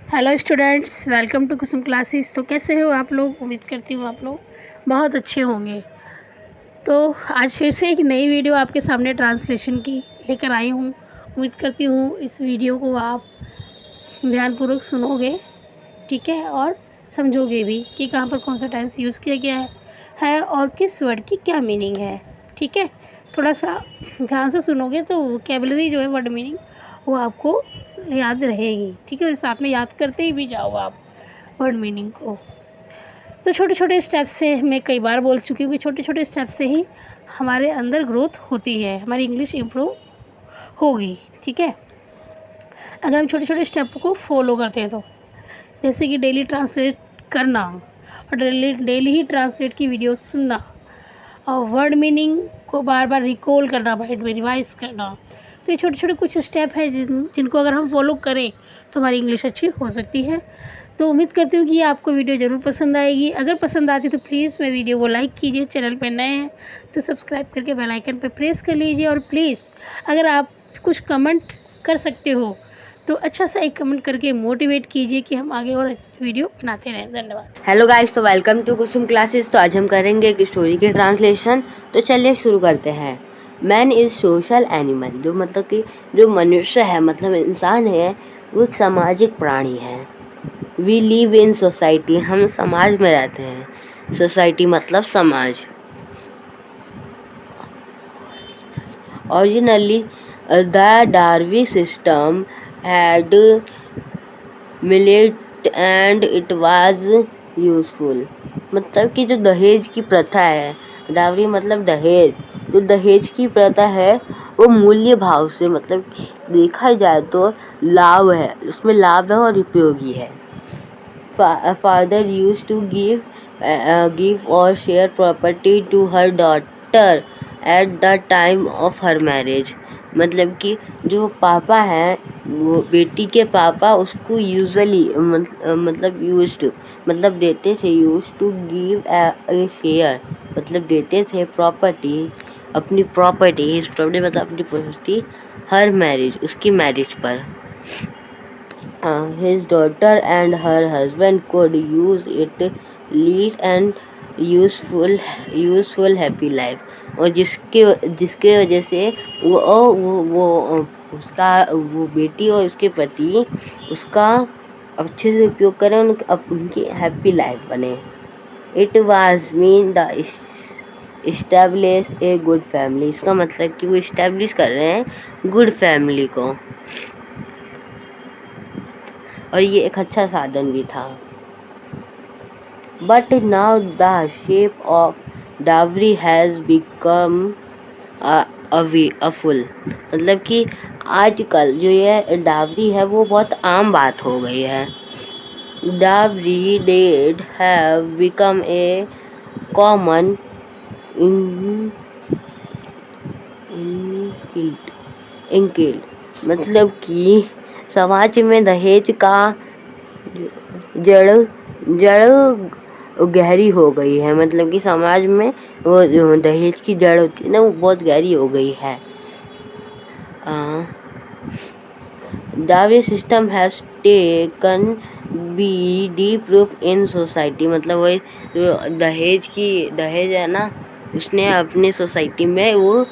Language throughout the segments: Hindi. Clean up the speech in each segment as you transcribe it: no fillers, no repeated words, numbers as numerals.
Hello students, welcome to Kusum classes. तो कैसे हो आप लोग? उम्मीद करती हूँ आप लोग बहुत अच्छे होंगे। तो आज फिर से एक नई वीडियो आपके सामने ट्रांसलेशन की लेकर आई हूँ। उम्मीद करती हूँ इस वीडियो को आप ध्यानपूर्वक सुनोगे, ठीक है, और समझोगे भी कि कहाँ पर कौन सा टेंस यूज़ किया गया है और किस वर्ड की क्या मीनिंग है, ठीक है। थोड़ा सा ध्यान से सुनोगे तो वोकैबुलरी जो है, वर्ड मीनिंग, वो आपको याद रहेगी, ठीक है। और साथ में याद करते ही भी जाओ आप वर्ड मीनिंग को। तो छोटे छोटे स्टेप से, मैं कई बार बोल चुकी हूँ कि छोटे छोटे स्टेप से ही हमारे अंदर ग्रोथ होती है, हमारी इंग्लिश इम्प्रूव होगी, ठीक है, अगर हम छोटे छोटे स्टेप को फॉलो करते हैं तो। जैसे कि डेली ट्रांसलेट करना और डेली ही ट्रांसलेट की वीडियो सुनना और वर्ड मीनिंग को बार बार रिकॉल करना, माइंड में रिवाइज करना। तो ये छोटे छोटे कुछ स्टेप हैं जिनको अगर हम फॉलो करें तो हमारी इंग्लिश अच्छी हो सकती है। तो उम्मीद करती हूँ कि आपको वीडियो ज़रूर पसंद आएगी। अगर पसंद आती तो प्लीज़ मेरे वीडियो को लाइक कीजिए, चैनल पर नए हैं तो सब्सक्राइब करके बेल आइकन पर प्रेस कर लीजिए। और प्लीज़ अगर आप कुछ कमेंट कर सकते हो तो अच्छा सा एक कमेंट करके मोटिवेट कीजिए कि हम आगे और वीडियो बनाते रहें। धन्यवाद। हेलो गाइस, तो वेलकम टू कुसुम क्लासेस। तो आज हम करेंगे एक स्टोरी की ट्रांसलेशन। तो चलिए शुरू करते हैं। मैन इज़ सोशल एनिमल, जो मतलब कि जो मनुष्य है, मतलब इंसान है, वो एक सामाजिक प्राणी है। वी लिव इन सोसाइटी, हम समाज में रहते हैं। सोसाइटी मतलब समाज। Originally the dowry system had merit and it was useful. मतलब कि जो दहेज की प्रथा है, डावरी मतलब दहेज, जो दहेज की प्रथा है वो मूल्य भाव से, मतलब देखा जाए तो लाभ है, उसमें लाभ है और उपयोगी है। फादर यूज्ड टू गिव और share property to her daughter at the time of her marriage. मतलब कि जो पापा हैं, वो बेटी के पापा उसको यूजुअली मतलब यूज्ड मतलब देते थे, use to give a share मतलब देते थे प्रॉपर्टी, अपनी प्रॉपर्टी मतलब अपनी प्रॉपर्टी, हर मैरिज, उसकी मैरिज पर। His daughter and her husband could use it, lead an useful happy life। और जिसके वजह से वो उसका, वो बेटी और उसके पति उसका अच्छे से उपयोग करें, उनकी हैप्पी लाइफ बने। It was mean the establish a good family. इसका मतलब कि वो इस्टेब्लिश कर रहे हैं गुड फैमिली को, और ये एक अच्छा साधन भी था। But now the shape of dowry has become a full. मतलब कि आजकल जो ये डावरी है वो बहुत आम बात हो गई है। Dowry deaths have become a common इंकिल्ड। मतलब कि समाज में दहेज का जड़ गहरी हो गई है। मतलब कि समाज में वो जो दहेज की जड़ होती है ना, वो बहुत गहरी हो गई है। Dowry system has taken be deep root in society. मतलब वो जो दहेज है ना, उसने अपनी सोसाइटी में वो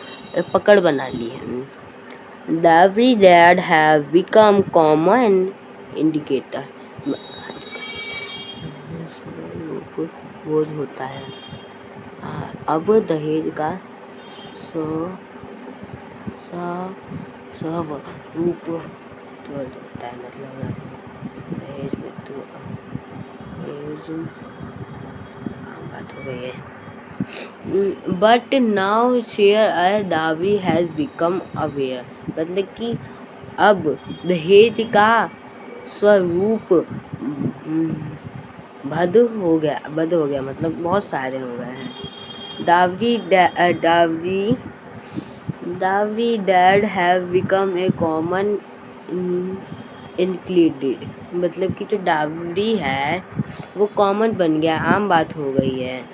पकड़ बना ली है। Dowry deaths have become common indicator. बोझ होता है। अब दहेज का स्वरूप होता है। मतलब दहेज में तो बात हो गई है। But now share dowry has become aware. मतलब कि अब दहेज का स्वरूप बद हो गया, मतलब बहुत सारे हो गए हैं। Dowry deaths have become a common included. मतलब कि जो डावरी है वो कॉमन बन गया, आम बात हो गई है।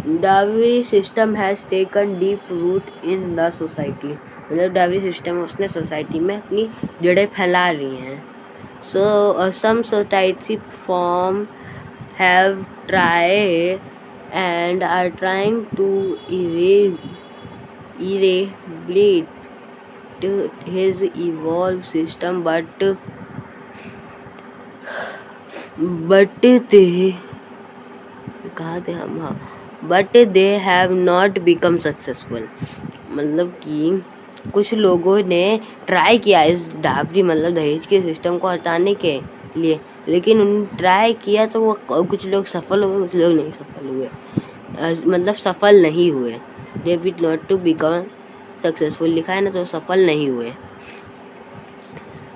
Dowry system has taken deep root in the society, मतलब डावरी सिस्टम उसने सोसाइटी में अपनी जड़ें फैला रही हैं. So some society form have try and are trying to eradicate his evolved system, but they have not become successful. मतलब कि कुछ लोगों ने ट्राई किया इस डावरी मतलब दहेज के सिस्टम को हटाने के लिए, लेकिन उन्होंने ट्राई किया तो वो कुछ लोग सफल हुए, कुछ लोग नहीं सफल हुए, मतलब सफल नहीं हुए. They did not to become successful लिखा है ना, तो सफल नहीं हुए.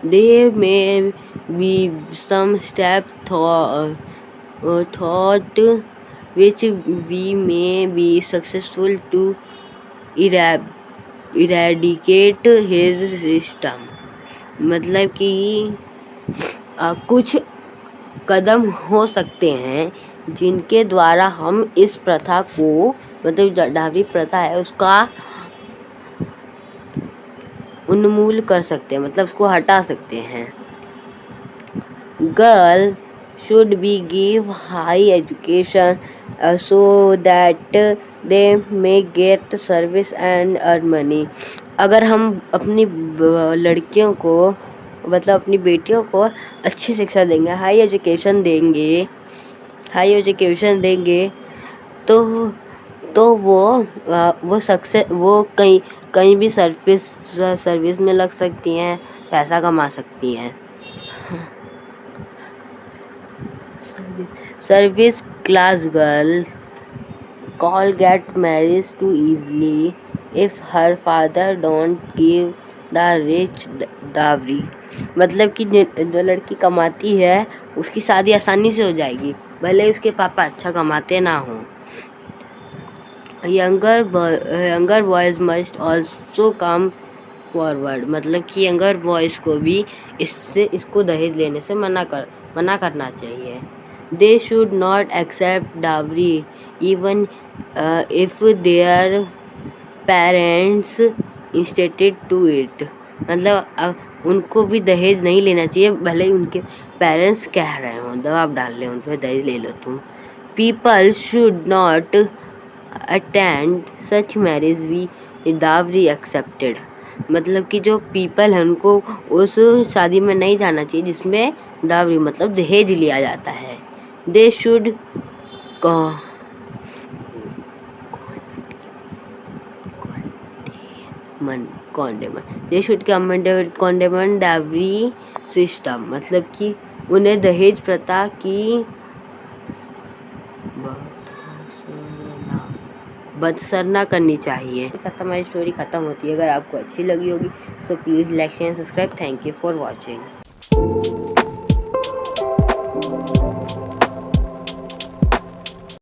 They may be some step thought which we may be successful to eradicate his system. मतलब कि कुछ कदम हो सकते हैं जिनके द्वारा हम इस प्रथा को, मतलब डावरी प्रथा है उसका उन्मूलन कर सकते हैं, मतलब उसको हटा सकते हैं. Girl should be give high education so that they may get service and earn money. अगर हम अपनी लड़कियों को, मतलब अपनी बेटियों को अच्छी शिक्षा देंगे, हाई एजुकेशन देंगे तो वो कहीं भी सर्विस में लग सकती हैं, पैसा कमा सकती हैं. Service class girl call get marriage to easily if her father don't give the rich dowry. मतलब कि जो लड़की कमाती है उसकी शादी आसानी से हो जाएगी, भले उसके पापा अच्छा कमाते ना हो. Younger boys must also come forward. मतलब कि यंगर बॉयज़ को भी इसको दहेज लेने से मना करना चाहिए. They should not accept dowry even if their parents insisted to it. मतलब उनको भी दहेज नहीं लेना चाहिए, भले ही उनके पेरेंट्स कह रहे हों, दबाव डाल रहे हैं उन पर, दहेज ले लो तुम. People should not attend such marriage we dowry accepted. मतलब कि जो पीपल है उनको उस शादी में नहीं जाना चाहिए जिसमें डावरी मतलब दहेज लिया जाता है. They should condemn dowry system. मतलब कि उन्हें दहेज प्रथा की बदसरना करनी चाहिए. इस साथ हमारी स्टोरी खत्म होती है. अगर आपको अच्छी लगी होगी तो please like share subscribe. Thank you for watching.